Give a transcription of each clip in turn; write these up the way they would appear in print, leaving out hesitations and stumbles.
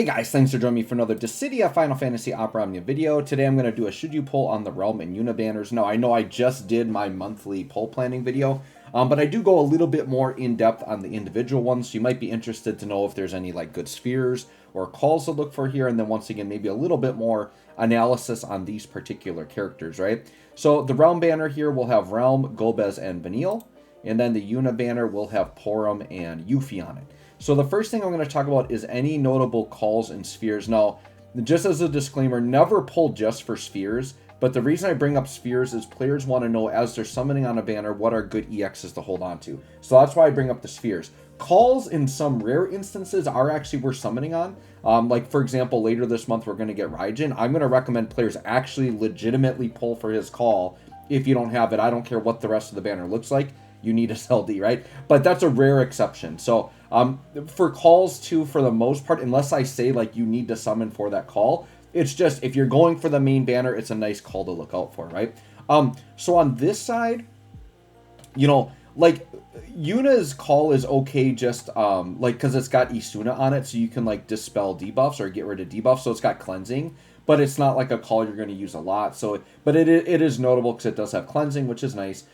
Hey guys, thanks for joining me for another Dissidia Final Fantasy Opera Omnia video. Today I'm going to do a should you pull on the Relm and Yuna banners. Now I know I just did my monthly pull planning video, but I do go a little bit more in depth on the individual ones, so you might be interested to know if there's any like good spheres or calls to look for here, and then once again maybe a little bit more analysis on these particular characters, right? So the Relm banner here will have Relm, Golbez, and Vanille, and then the Yuna banner will have Porom and Yuffie on it. So the first thing I'm going to talk about is any notable calls and spheres. Now, just as a disclaimer, never pull just for spheres, but the reason I bring up spheres is players want to know as they're summoning on a banner what are good EXs to hold on to. So that's why I bring up the spheres. Calls in some rare instances are actually worth summoning on. Like for example, later this month we're going to get Raijin. I'm going to recommend players actually legitimately pull for his call. If you don't have it, I don't care what the rest of the banner looks like. You need a LD, right? But that's a rare exception. So for calls too, for the most part, unless I say like you need to summon for that call, it's just if you're going for the main banner, it's a nice call to look out for, right? So on this side, you know, like Yuna's call is okay, just like because it's got Isuna on it, so you can like dispel debuffs or get rid of debuffs. So it's got cleansing, but it's not like a call you're going to use a lot. So, but it is notable because it does have cleansing, which is nice.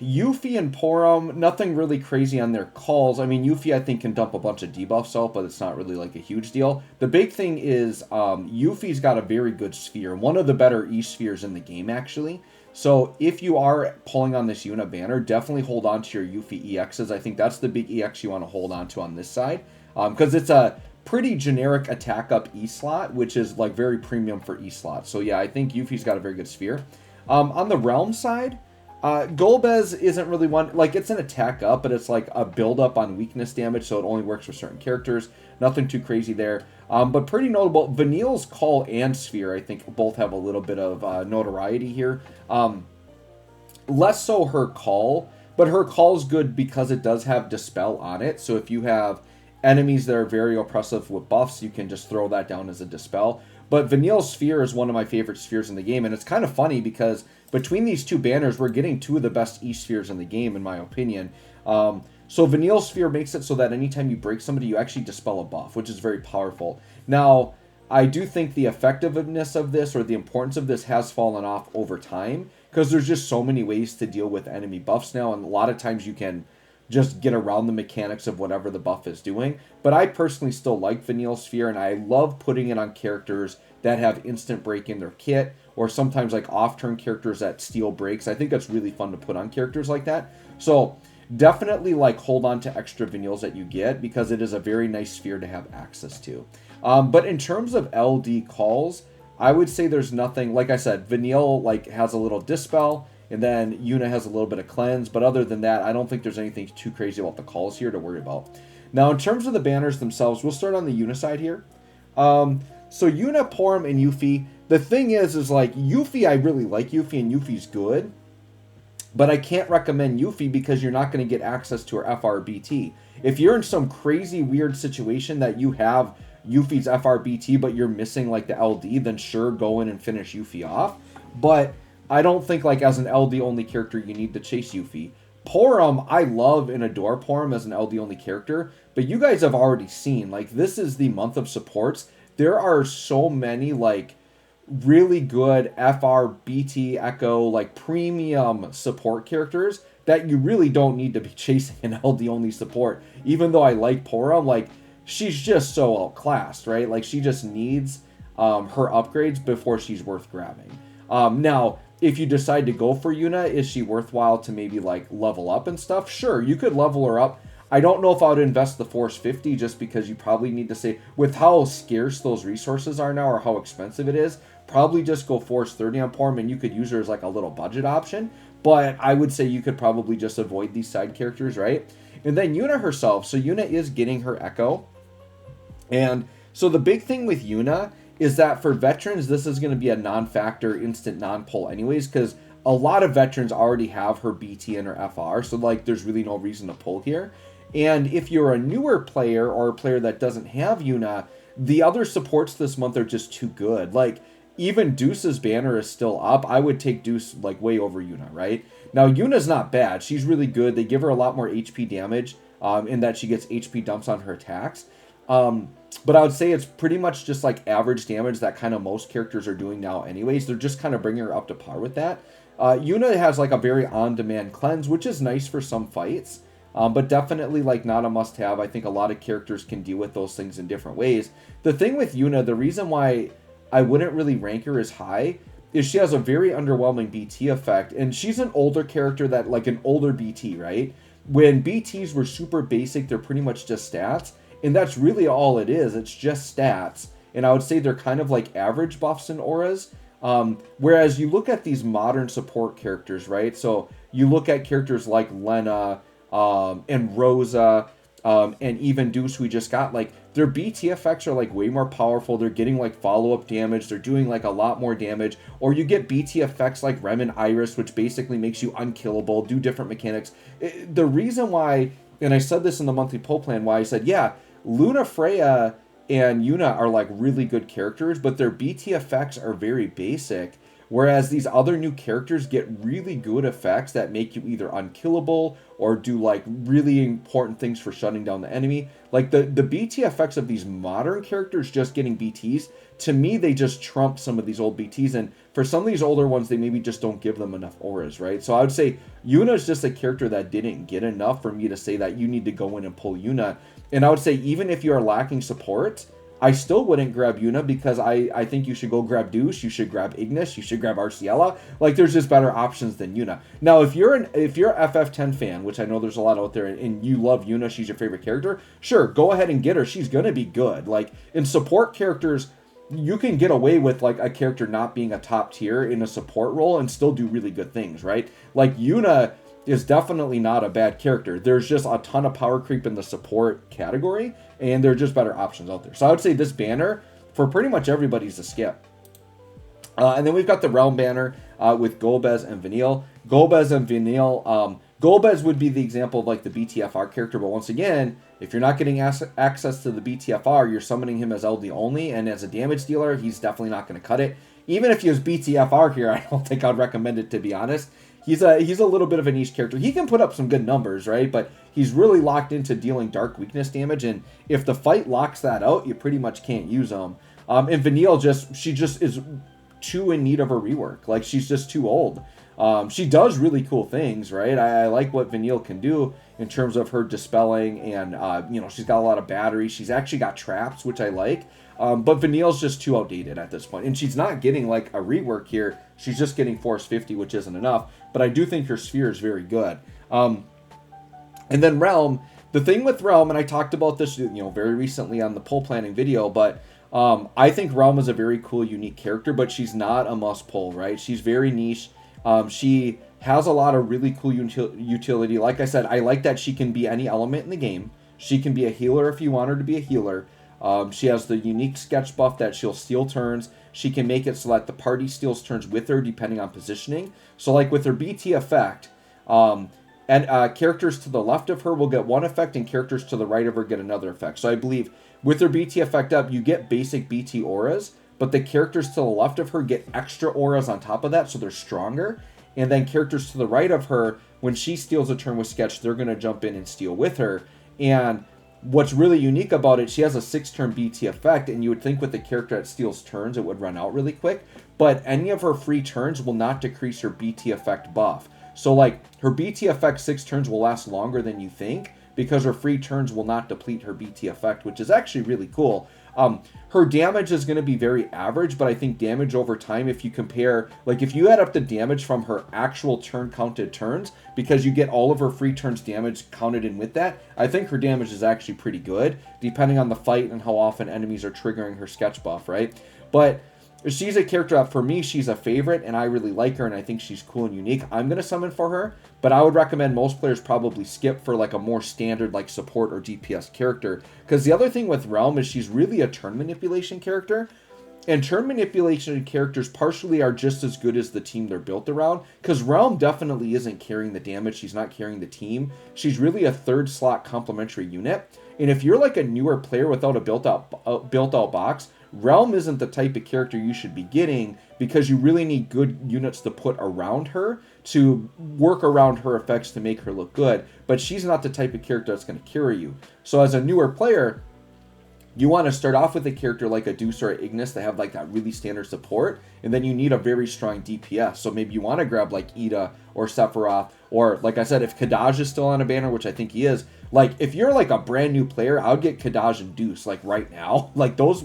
Yuffie and Porom, nothing really crazy on their calls. I mean, Yuffie, I think, can dump a bunch of debuffs out, but it's not really like a huge deal. The big thing is Yuffie's got a very good sphere. One of the better E-spheres in the game, actually. So if you are pulling on this Yuna banner, definitely hold on to your Yuffie EXs. I think that's the big EX you want to hold on to on this side. Because it's a pretty generic attack up E-slot, which is like very premium for E-slot. So yeah, I think Yuffie's got a very good sphere. On the Relm side, Golbez isn't really one, like it's an attack up, but it's like a build up on weakness damage, so it only works for certain characters. Nothing too crazy there. But pretty notable, Vanille's call and sphere, I think both have a little bit of notoriety here. Less so her call, but her call's good because it does have Dispel on it. So if you have enemies that are very oppressive with buffs, you can just throw that down as a Dispel. But Vanille's sphere is one of my favorite spheres in the game, and it's kind of funny because between these two banners, we're getting two of the best E-spheres in the game, in my opinion. So Vanille's sphere makes it so that anytime you break somebody, you actually dispel a buff, which is very powerful. Now, I do think the effectiveness of this, or the importance of this, has fallen off over time, because there's just so many ways to deal with enemy buffs now, and a lot of times you can just get around the mechanics of whatever the buff is doing. But I personally still like Vanille Sphere, and I love putting it on characters that have instant break in their kit, or sometimes like off-turn characters that steal breaks. I think that's really fun to put on characters like that. So definitely like hold on to extra Vanilles that you get, because it is a very nice sphere to have access to. But in terms of LD calls, I would say there's nothing, like I said, Vanille like has a little Dispel, and then Yuna has a little bit of Cleanse, but other than that, I don't think there's anything too crazy about the calls here to worry about. Now, in terms of the banners themselves, we'll start on the Yuna side here. So Yuna, Porom, and Yuffie, the thing is like, Yuffie, I really like Yuffie, and Yuffie's good, but I can't recommend Yuffie because you're not going to get access to her FRBT. If you're in some crazy, weird situation that you have Yuffie's FRBT, but you're missing like the LD, then sure, go in and finish Yuffie off. But I don't think like as an LD only character you need to chase Yuffie. Porom, I love and adore Porom as an LD only character, but you guys have already seen, like, this is the month of supports. There are so many like really good FRBT Echo like premium support characters that you really don't need to be chasing an LD only support. Even though I like Porom, like, she's just so outclassed, right? Like, she just needs her upgrades before she's worth grabbing. Now, if you decide to go for Yuna, is she worthwhile to maybe like level up and stuff? Sure, you could level her up. I don't know if I would invest the Force 50, just because you probably need to say, with how scarce those resources are now, or how expensive it is, probably just go Force 30 on Porom, and you could use her as like a little budget option. But I would say you could probably just avoid these side characters, right? And then Yuna herself. So Yuna is getting her Echo. And so the big thing with Yuna is that for veterans, this is going to be a non-factor, instant non-pull anyways, because a lot of veterans already have her BT and her FR, so like there's really no reason to pull here. And if you're a newer player, or a player that doesn't have Yuna, the other supports this month are just too good. Like, even Deuce's banner is still up. I would take Deuce like way over Yuna, right? Now, Yuna's not bad. She's really good. They give her a lot more HP damage in that she gets HP dumps on her attacks. But I would say it's pretty much just like average damage that kind of most characters are doing now anyways. They're just kind of bringing her up to par with that. Yuna has like a very on-demand cleanse, which is nice for some fights, but definitely like not a must-have. I think a lot of characters can deal with those things in different ways. The thing with Yuna, the reason why I wouldn't really rank her as high is she has a very underwhelming BT effect, and she's an older character that like an older BT, right? When BTs were super basic, they're pretty much just stats, and that's really all it is. It's just stats, and I would say they're kind of like average buffs and auras. Whereas you look at these modern support characters, right? So you look at characters like Lena and Rosa and even Deuce we just got, like their BT effects are like way more powerful. They're getting like follow-up damage. They're doing like a lot more damage. Or you get BT effects like Relm and Iris, which basically makes you unkillable, do different mechanics. The reason why, and I said this in the monthly poll plan, why I said, yeah, Luna, Freya, and Yuna are like really good characters, but their BT effects are very basic. Whereas these other new characters get really good effects that make you either unkillable or do like really important things for shutting down the enemy. Like the BT effects of these modern characters just getting BTs, to me, they just trump some of these old BTs. And for some of these older ones, they maybe just don't give them enough auras, right? So I would say Yuna is just a character that didn't get enough for me to say that you need to go in and pull Yuna. And I would say even if you are lacking support, I still wouldn't grab Yuna because I think you should go grab Deuce, you should grab Ignis, you should grab Arciela. Like there's just better options than Yuna. Now if you're an FF10 fan, which I know there's a lot out there, and you love Yuna, she's your favorite character, sure, go ahead and get her. She's gonna be good. Like in support characters, you can get away with like a character not being a top tier in a support role and still do really good things, right? Like Yuna is definitely not a bad character. There's just a ton of power creep in the support category, and there are just better options out there. So I would say this banner, for pretty much everybody's a skip. And then we've got the Relm banner with Golbez and Vanille. Golbez and Vanille, Golbez would be the example of like the BTFR character, but once again, if you're not getting access to the BTFR, you're summoning him as LD only, and as a damage dealer, he's definitely not going to cut it. Even if he was BTFR here, I don't think I'd recommend it, to be honest. He's a little bit of a niche character. He can put up some good numbers, right? But he's really locked into dealing dark weakness damage, and if the fight locks that out, you pretty much can't use him. And Vanille she just is too in need of a rework. Like she's just too old. She does really cool things, right? I like what Vanille can do in terms of her dispelling, and she's got a lot of battery. She's actually got traps, which I like. But Vanille's just too outdated at this point. And she's not getting like a rework here. She's just getting Force 50, which isn't enough. But I do think her sphere is very good. And then Relm. The thing with Relm, and I talked about this very recently on the poll planning video, but I think Relm is a very cool, unique character, but she's not a must pull, right? She's very niche. She has a lot of really cool utility. Like I said, I like that she can be any element in the game. She can be a healer if you want her to be a healer. She has the unique sketch buff that she'll steal turns. She can make it so that the party steals turns with her depending on positioning. So like with her BT effect, characters to the left of her will get one effect and characters to the right of her get another effect. So I believe with her BT effect up, you get basic BT auras, but the characters to the left of her get extra auras on top of that, so they're stronger. And then characters to the right of her, when she steals a turn with sketch, they're going to jump in and steal with her. And what's really unique about it, she has a 6-turn BT effect, and you would think with the character that steals turns, it would run out really quick. But any of her free turns will not decrease her BT effect buff. So like her BT effect 6 turns will last longer than you think, because her free turns will not deplete her BT effect, which is actually really cool. Her damage is going to be very average, but I think damage over time, if you compare, like if you add up the damage from her actual turn counted turns, because you get all of her free turns damage counted in with that, I think her damage is actually pretty good, depending on the fight and how often enemies are triggering her sketch buff, right? But she's a character that, for me, she's a favorite, and I really like her, and I think she's cool and unique. I'm going to summon for her, but I would recommend most players probably skip for like a more standard like support or DPS character. Because the other thing with Relm is she's really a turn manipulation character, and turn manipulation characters partially are just as good as the team they're built around, because Relm definitely isn't carrying the damage, she's not carrying the team. She's really a third slot complementary unit, and if you're like a newer player without a built-out box, Relm isn't the type of character you should be getting, because you really need good units to put around her to work around her effects to make her look good, but she's not the type of character that's going to carry you. So as a newer player, you want to start off with a character like a Deuce or a Ignis that have like that really standard support, and then you need a very strong DPS. So maybe you want to grab like Ida or Sephiroth, or like I said, if Kadaj is still on a banner, which I think he is, like if you're like a brand new player, I would get Kadaj and Deuce like right now. Like those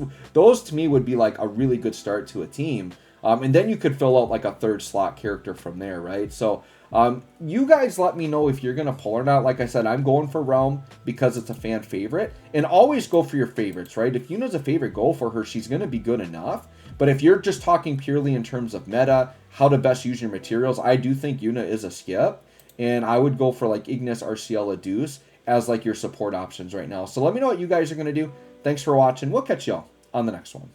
to me would be like a really good start to a team. And then you could fill out like a third slot character from there, right? So you guys let me know if you're going to pull or not. Like I said, I'm going for Relm because it's a fan favorite. And always go for your favorites, right? If Yuna's a favorite, go for her. She's going to be good enough. But if you're just talking purely in terms of meta, how to best use your materials, I do think Yuna is a skip. And I would go for like Ignis, RCL, Deuce as like your support options right now. So let me know what you guys are going to do. Thanks for watching. We'll catch y'all on the next one.